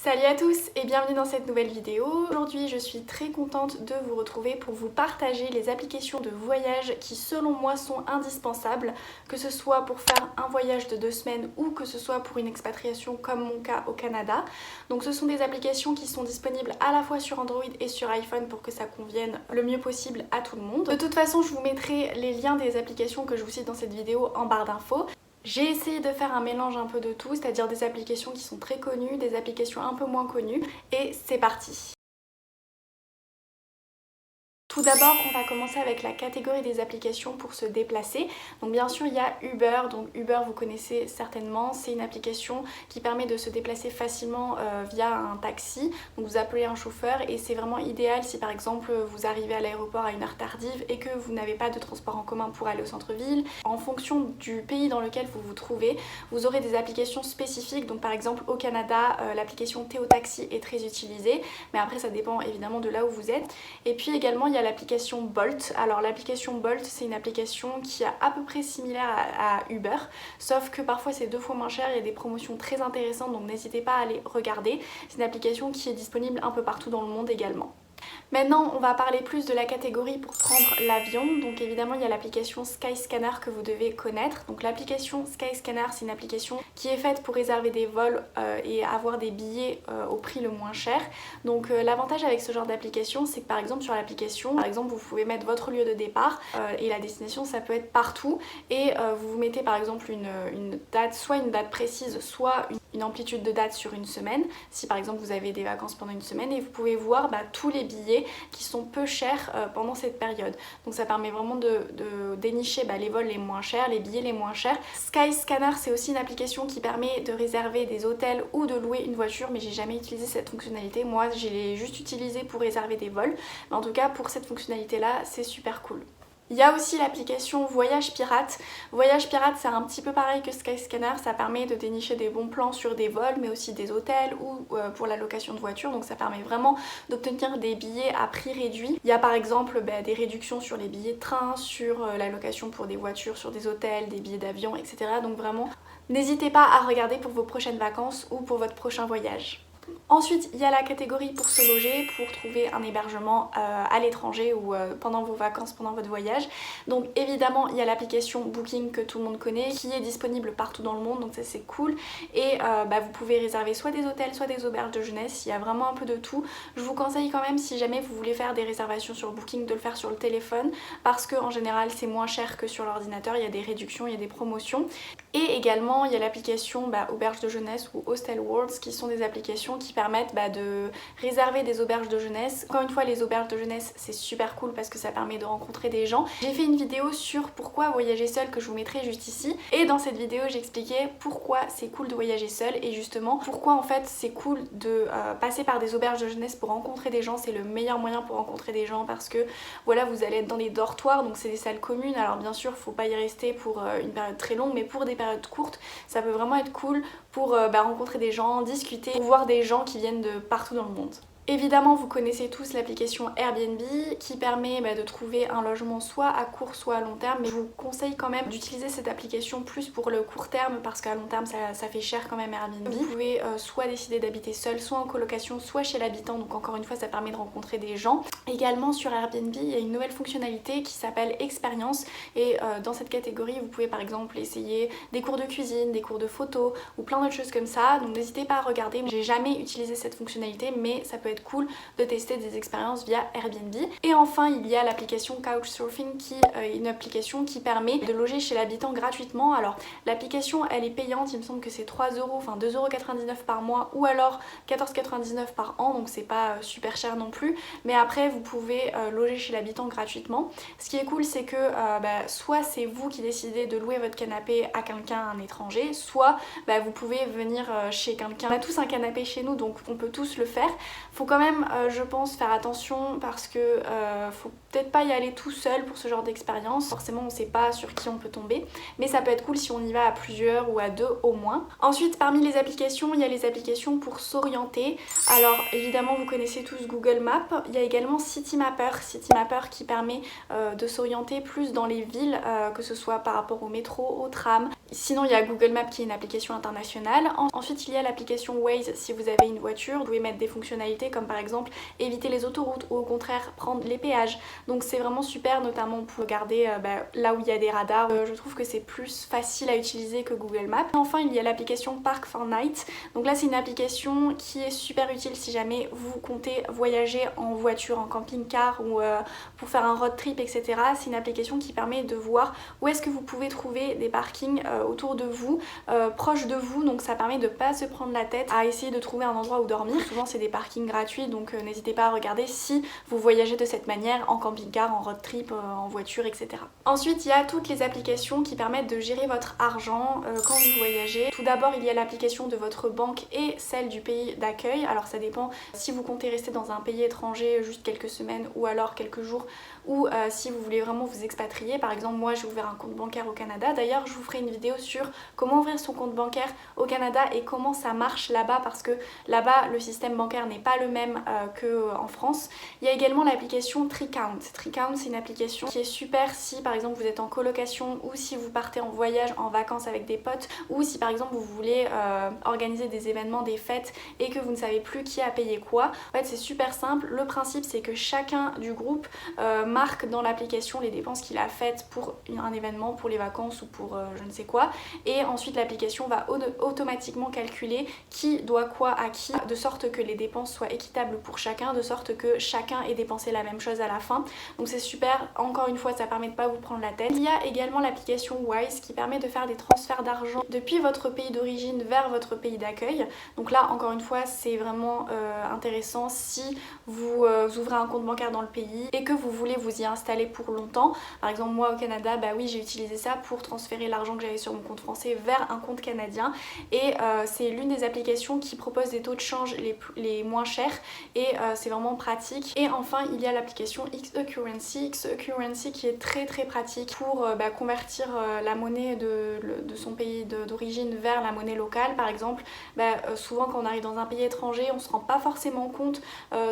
Salut à tous et bienvenue dans cette nouvelle vidéo. Aujourd'hui je suis très contente de vous retrouver pour vous partager les applications de voyage qui selon moi sont indispensables, que ce soit pour faire un voyage de 2 semaines ou que ce soit pour une expatriation comme mon cas au Canada. Donc ce sont des applications qui sont disponibles à la fois sur Android et sur iPhone pour que ça convienne le mieux possible à tout le monde. De toute façon je vous mettrai les liens des applications que je vous cite dans cette vidéo en barre d'infos. J'ai essayé de faire un mélange un peu de tout, c'est-à-dire des applications qui sont très connues, des applications un peu moins connues, et c'est parti! Tout d'abord, on va commencer avec la catégorie des applications pour se déplacer. Donc bien sûr, il y a Uber. Donc Uber, vous connaissez certainement. C'est une application qui permet de se déplacer facilement via un taxi. Donc vous appelez un chauffeur et c'est vraiment idéal si par exemple vous arrivez à l'aéroport à une heure tardive et que vous n'avez pas de transport en commun pour aller au centre-ville. En fonction du pays dans lequel vous vous trouvez, vous aurez des applications spécifiques. Donc par exemple au Canada, l'application Théo Taxi est très utilisée. Mais après, ça dépend évidemment de là où vous êtes. Et puis également, il y a l'application Bolt. Alors l'application Bolt, c'est une application qui est à peu près similaire à Uber, sauf que parfois c'est 2 fois moins cher, il y a des promotions très intéressantes, donc n'hésitez pas à aller regarder. C'est une application qui est disponible un peu partout dans le monde également. Maintenant, on va parler plus de la catégorie pour prendre l'avion. Donc évidemment, il y a l'application Skyscanner que vous devez connaître. Donc l'application Skyscanner, c'est une application qui est faite pour réserver des vols et avoir des billets au prix le moins cher. Donc l'avantage avec ce genre d'application, c'est que par exemple sur l'application, vous pouvez mettre votre lieu de départ et la destination, ça peut être partout. Et vous vous mettez par exemple une date, soit une date précise, soit une amplitude de date sur une semaine. Si par exemple vous avez des vacances pendant une semaine, et vous pouvez voir tous les billets qui sont peu chers pendant cette période. Donc ça permet vraiment de dénicher les vols les moins chers, les billets les moins chers. Skyscanner, c'est aussi une application qui permet de réserver des hôtels ou de louer une voiture, mais j'ai jamais utilisé cette fonctionnalité. Moi, je l'ai juste utilisée pour réserver des vols. Mais en tout cas, pour cette fonctionnalité là, c'est super cool. Il y a aussi l'application Voyage Pirate. Voyage Pirate, c'est un petit peu pareil que Skyscanner, ça permet de dénicher des bons plans sur des vols, mais aussi des hôtels ou pour la location de voitures. Donc ça permet vraiment d'obtenir des billets à prix réduit. Il y a par exemple des réductions sur les billets de train, sur la location pour des voitures, sur des hôtels, des billets d'avion, etc. Donc vraiment, n'hésitez pas à regarder pour vos prochaines vacances ou pour votre prochain voyage. Ensuite, il y a la catégorie pour se loger, pour trouver un hébergement à l'étranger ou pendant vos vacances, pendant votre voyage. Donc évidemment, il y a l'application Booking que tout le monde connaît, qui est disponible partout dans le monde, donc ça c'est cool. Et vous pouvez réserver soit des hôtels, soit des auberges de jeunesse, il y a vraiment un peu de tout. Je vous conseille quand même, si jamais vous voulez faire des réservations sur Booking, de le faire sur le téléphone, parce qu'en général c'est moins cher que sur l'ordinateur, il y a des réductions, il y a des promotions. Et également, il y a l'application auberge de jeunesse ou Hostel Worlds, qui sont des applications qui permettent de réserver des auberges de jeunesse. Encore une fois, les auberges de jeunesse, c'est super cool parce que ça permet de rencontrer des gens. J'ai fait une vidéo sur pourquoi voyager seul que je vous mettrai juste ici. Et dans cette vidéo, j'expliquais pourquoi c'est cool de voyager seul et justement pourquoi en fait c'est cool de passer par des auberges de jeunesse pour rencontrer des gens. C'est le meilleur moyen pour rencontrer des gens parce que voilà, vous allez être dans des dortoirs, donc c'est des salles communes. Alors bien sûr, faut pas y rester pour une période très longue, mais pour des périodes courtes, ça peut vraiment être cool pour rencontrer des gens, discuter, voir des gens qui viennent de partout dans le monde. Évidemment, vous connaissez tous l'application Airbnb qui permet de trouver un logement soit à court soit à long terme, mais je vous conseille quand même d'utiliser cette application plus pour le court terme parce qu'à long terme ça fait cher quand même Airbnb. Vous pouvez soit décider d'habiter seul, soit en colocation, soit chez l'habitant, donc encore une fois ça permet de rencontrer des gens. Également sur Airbnb, il y a une nouvelle fonctionnalité qui s'appelle Expérience et dans cette catégorie vous pouvez par exemple essayer des cours de cuisine, des cours de photo ou plein d'autres choses comme ça, donc n'hésitez pas à regarder. J'ai jamais utilisé cette fonctionnalité mais ça peut être cool de tester des expériences via Airbnb. Et enfin, il y a l'application Couchsurfing qui est une application qui permet de loger chez l'habitant gratuitement. Alors l'application elle est payante, il me semble que c'est 3 €, enfin 2,99 € par mois ou alors 14,99 € par an, donc c'est pas super cher non plus. Mais après vous pouvez loger chez l'habitant gratuitement. Ce qui est cool c'est que soit c'est vous qui décidez de louer votre canapé à quelqu'un, un étranger, soit vous pouvez venir chez quelqu'un. On a tous un canapé chez nous donc on peut tous le faire. Faut quand même je pense faire attention parce que faut peut-être pas y aller tout seul pour ce genre d'expérience. Forcément on sait pas sur qui on peut tomber, mais ça peut être cool si on y va à plusieurs ou à 2 au moins. Ensuite parmi les applications, il y a les applications pour s'orienter. Alors évidemment vous connaissez tous Google Maps, il y a également Citymapper qui permet de s'orienter plus dans les villes, que ce soit par rapport au métro, au tram. Sinon il y a Google Maps qui est une application internationale. Ensuite il y a l'application Waze si vous avez une voiture. Vous pouvez mettre des fonctionnalités comme par exemple éviter les autoroutes ou au contraire prendre les péages. Donc c'est vraiment super, notamment pour regarder là où il y a des radars. Je trouve que c'est plus facile à utiliser que Google Maps. Enfin il y a l'application Park4Night. Donc là c'est une application qui est super utile si jamais vous comptez voyager en voiture, en camping-car ou pour faire un road trip, etc. C'est une application qui permet de voir où est-ce que vous pouvez trouver des parkings autour de vous, proches de vous. Donc ça permet de pas se prendre la tête à essayer de trouver un endroit où dormir. Souvent c'est des parkings gratuits, donc n'hésitez pas à regarder si vous voyagez de cette manière en camping-car, en road trip, en voiture, etc. Ensuite il y a toutes les applications qui permettent de gérer votre argent quand vous voyagez. Tout d'abord il y a l'application de votre banque et celle du pays d'accueil. Alors ça dépend si vous comptez rester dans un pays étranger juste quelques semaines ou alors quelques jours, ou si vous voulez vraiment vous expatrier. Par exemple moi j'ai ouvert un compte bancaire au Canada. D'ailleurs je vous ferai une vidéo sur comment ouvrir son compte bancaire au Canada et comment ça marche là-bas, parce que là-bas le système bancaire n'est pas le même qu'en France. Il y a également l'application Tricount. Tricount c'est une application qui est super si par exemple vous êtes en colocation ou si vous partez en voyage, en vacances avec des potes, ou si par exemple vous voulez organiser des événements, des fêtes et que vous ne savez plus qui a payé quoi. En fait c'est super simple. Le principe c'est que chacun du groupe marque dans l'application les dépenses qu'il a faites pour un événement, pour les vacances ou pour je ne sais quoi, et ensuite l'application va automatiquement calculer qui doit quoi à qui, de sorte que les dépenses soient équitables pour chacun, de sorte que chacun ait dépensé la même chose à la fin. Donc c'est super, encore une fois ça permet de pas vous prendre la tête. Il y a également l'application Wise qui permet de faire des transferts d'argent depuis votre pays d'origine vers votre pays d'accueil. Donc là encore une fois c'est vraiment intéressant si vous ouvrez un compte bancaire dans le pays et que vous voulez vous y installer pour longtemps. Par exemple moi au Canada, bah oui j'ai utilisé ça pour transférer l'argent que j'avais sur mon compte français vers un compte canadien, et c'est l'une des applications qui propose des taux de change les moins chers, et c'est vraiment pratique. Et enfin il y a l'application XE Currency qui est très pratique pour convertir la monnaie de son pays d'origine vers la monnaie locale. Par exemple souvent quand on arrive dans un pays étranger on se rend pas forcément compte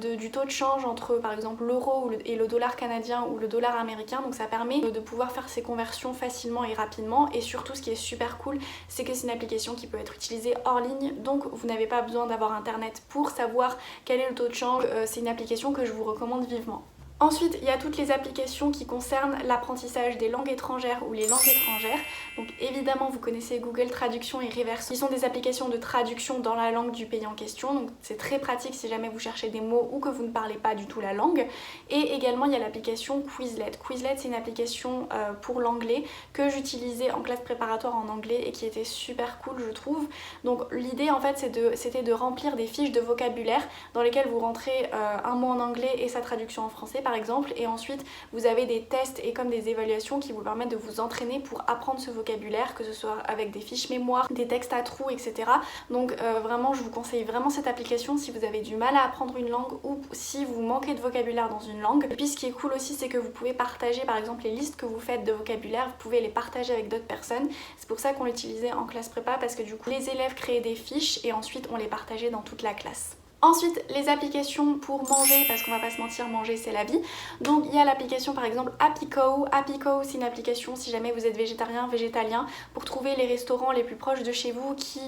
du taux de change entre par exemple l'euro et le dollar canadien ou le dollar américain, donc ça permet de pouvoir faire ces conversions facilement et rapidement. Et surtout ce qui est super cool c'est que c'est une application qui peut être utilisée hors ligne, donc vous n'avez pas besoin d'avoir internet pour savoir quel est le taux de change. C'est une application que je vous recommande vivement. Ensuite, il y a toutes les applications qui concernent l'apprentissage des langues étrangères ou les langues étrangères. Donc évidemment, vous connaissez Google Traduction et Reverse. Ils sont des applications de traduction dans la langue du pays en question. Donc c'est très pratique si jamais vous cherchez des mots ou que vous ne parlez pas du tout la langue. Et également, il y a l'application Quizlet. Quizlet, c'est une application pour l'anglais que j'utilisais en classe préparatoire en anglais et qui était super cool, je trouve. Donc l'idée en fait, c'était de remplir des fiches de vocabulaire dans lesquelles vous rentrez un mot en anglais et sa traduction en français par exemple, et ensuite vous avez des tests et comme des évaluations qui vous permettent de vous entraîner pour apprendre ce vocabulaire, que ce soit avec des fiches mémoire, des textes à trous, etc. Donc vraiment je vous conseille vraiment cette application si vous avez du mal à apprendre une langue ou si vous manquez de vocabulaire dans une langue. Et puis ce qui est cool aussi c'est que vous pouvez partager par exemple les listes que vous faites de vocabulaire, vous pouvez les partager avec d'autres personnes. C'est pour ça qu'on l'utilisait en classe prépa, parce que du coup les élèves créaient des fiches et ensuite on les partageait dans toute la classe. Ensuite, les applications pour manger, parce qu'on va pas se mentir, manger c'est la vie. Donc il y a l'application par exemple Apico. Apico c'est une application si jamais vous êtes végétarien, végétalien, pour trouver les restaurants les plus proches de chez vous qui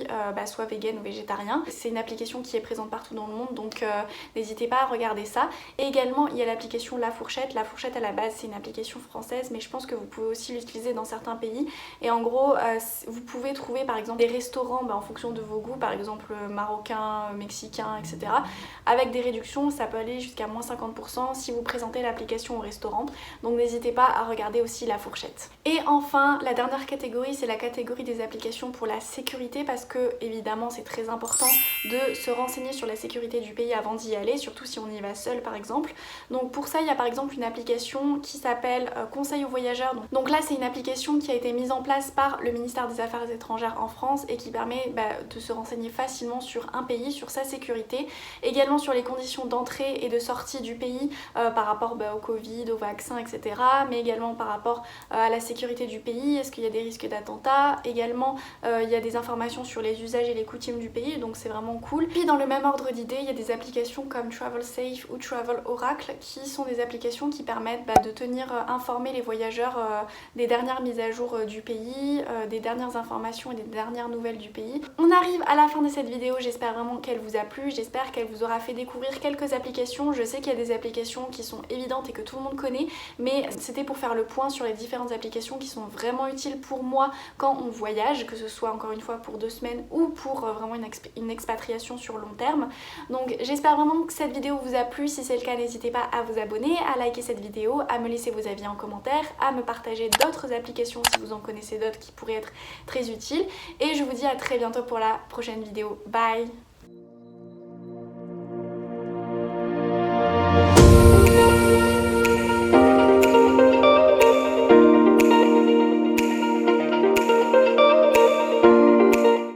soient vegan ou végétariens. C'est une application qui est présente partout dans le monde, donc n'hésitez pas à regarder ça. Et également il y a l'application La Fourchette. La Fourchette à la base c'est une application française, mais je pense que vous pouvez aussi l'utiliser dans certains pays. Et en gros vous pouvez trouver par exemple des restaurants en fonction de vos goûts, par exemple marocain, mexicain, etc. Avec des réductions, ça peut aller jusqu'à moins 50% si vous présentez l'application au restaurant. Donc n'hésitez pas à regarder aussi La Fourchette. Et enfin, la dernière catégorie, c'est la catégorie des applications pour la sécurité, parce que évidemment c'est très important de se renseigner sur la sécurité du pays avant d'y aller, surtout si on y va seul par exemple. Donc pour ça, il y a par exemple une application qui s'appelle Conseil aux voyageurs. Donc là, c'est une application qui a été mise en place par le ministère des Affaires étrangères en France et qui permet de se renseigner facilement sur un pays, sur sa sécurité. également sur les conditions d'entrée et de sortie du pays par rapport au Covid, au vaccin, etc. Mais également par rapport à la sécurité du pays, est-ce qu'il y a des risques d'attentats. Également il y a des informations sur les usages et les coutumes du pays, donc c'est vraiment cool. Puis dans le même ordre d'idée, il y a des applications comme Travel Safe ou Travel Oracle qui sont des applications qui permettent de tenir informés les voyageurs des dernières mises à jour du pays, des dernières informations et des dernières nouvelles du pays. On arrive à la fin de cette vidéo, j'espère vraiment qu'elle vous a plu, j'espère qu'elle vous aura fait découvrir quelques applications. Je sais qu'il y a des applications qui sont évidentes et que tout le monde connaît, mais c'était pour faire le point sur les différentes applications qui sont vraiment utiles pour moi quand on voyage, que ce soit encore une fois pour 2 semaines ou pour vraiment une expatriation sur long terme. Donc j'espère vraiment que cette vidéo vous a plu. Si c'est le cas, n'hésitez pas à vous abonner, à liker cette vidéo, à me laisser vos avis en commentaire, à me partager d'autres applications si vous en connaissez d'autres qui pourraient être très utiles. Et je vous dis à très bientôt pour la prochaine vidéo. Bye!